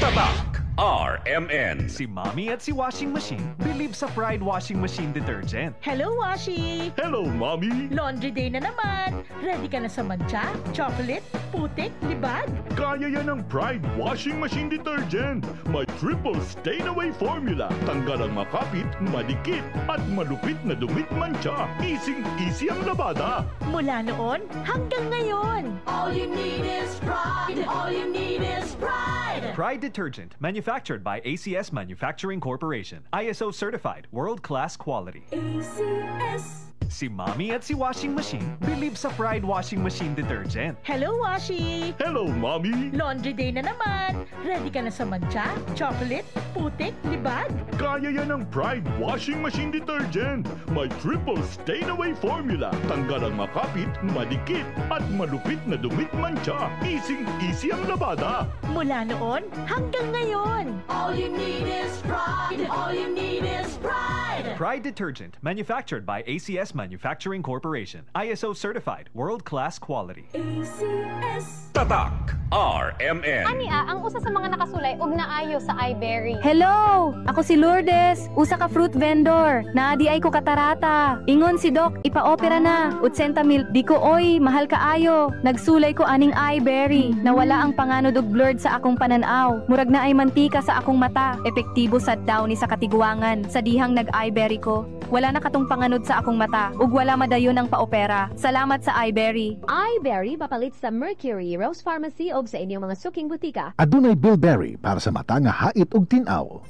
Tatak RMN. Si Mommy at si Washing Machine believe sa Pride Washing Machine Detergent. Hello, Washi! Hello, Mommy! Laundry day na naman! Ready ka na sa mancha, chocolate, putik, libag? Kaya yan ang Pride Washing Machine Detergent. May triple stain-away formula. Tanggal ang makapit, madikit, at malupit na dumit mancha. Easy ang labada. Mula noon hanggang ngayon. All you need is pride. All you need is pride. Pride Detergent, manufactured by ACS Manufacturing Corporation. ISO certified, world-class quality. ACS. Si Mommy at si Washing Machine believe sa Pride Washing Machine Detergent. Hello, Washi! Hello, Mommy! Laundry day na naman! Ready ka na sa mancha, chocolate, putik, libag? Kaya yan ang Pride Washing Machine Detergent. May triple stain-away formula. Tanggal ang makapit, madikit, at malupit na dumit mancha. Easy ang labada. Mula noon hanggang ngayon. All you need is pride. All you need is pride. Pride Detergent, manufactured by ACS Manufacturing Corporation. ISO certified, world-class quality. ACS. Tatak RMN. Ania, ang usa sa mga nakasulay og naayo sa iBerry. Hello! Ako si Lourdes, usa ka fruit vendor. Naadi ay ko katarata. Ingon si Doc, ipa-opera na. 80,000, di ko oy, mahal kaayo. Nagsulay ko aning iBerry. Nawala ang panganod og blurred sa akong pananaw. Murag na ay mantika sa akong mata. Epektibo sad daw ni sa katiguangan. Sa dihang nag-iBerry ko. Wala na katong panganod sa akong mata. Ug wala madayon ang paopera. Salamat sa iBerry. iBerry papalit sa Mercury, Rose Pharmacy o sa inyong mga suking butika. Adunay Bilberry para sa mata nga hait og tinaw.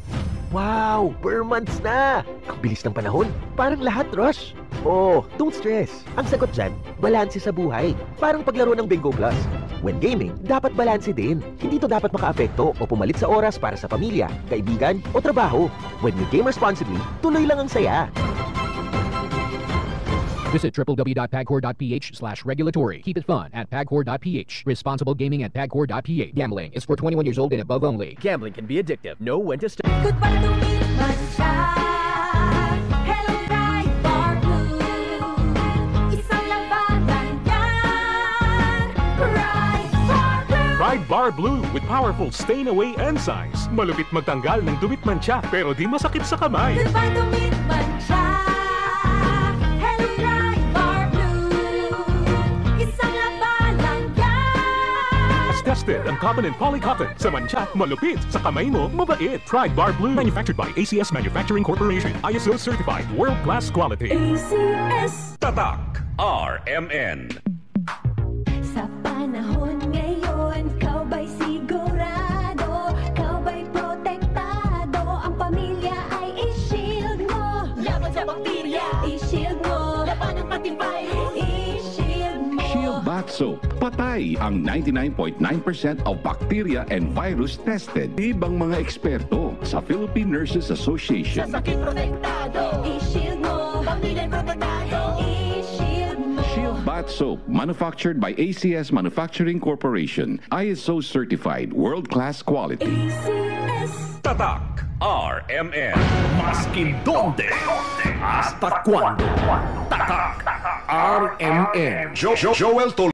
Wow! Per months na! Ang bilis ng panahon. Parang lahat rush. Oh, don't stress. Ang sagot dyan, balanse sa buhay. Parang paglaro ng Bingo Plus. When gaming, dapat balanse din. Hindi to dapat makaapekto o pumalit sa oras para sa pamilya, kaibigan o trabaho. When you game responsibly, tuloy lang ang saya. Visit www.pagcor.ph/regulatory. Keep it fun at pagcor.ph. Responsible gaming at pagcor.ph. Gambling is for 21 years old and above only. Gambling can be addictive. Know when to stop. Goodbye to me, mancha. Hello, bright bar blue. Isang labanan yan. Bright bar blue. Pride Bar Blue with powerful stain-away enzymes. Malupit magtanggal ng dumit mancha pero di masakit sa kamay. Goodbye to me, mancha. Hello, bright bar blue. Isang labanan yan. As tested ang cotton and polycotton. Sa mancha, malupit. Sa kamay mo, mabait. Pride Bar Blue. Manufactured by ACS Manufacturing Corporation. ISO certified. World-class quality. ACS. Tatak RMN. Sa panahon ngayon, kau ba'y sigurado? Kau ba'y protektado? Ang pamilya ay i-shield mo. Laban sa bakterya, i-shield mo. Laban ng pati virus, i-shield mo. Shield Bath Soap. Patay ang 99.9% of bacteria and virus tested. Ibang mga eksperto sa Philippine Nurses Association. Sa sakit protektado, i-shield mo. Pamilya protektado, i-shield mo. Shield Bath Soap, manufactured by ACS Manufacturing Corporation. ISO certified, world-class quality. ACS. Tatak RMN. Maskin donde, hasta cuando. Tatak RMN. Joel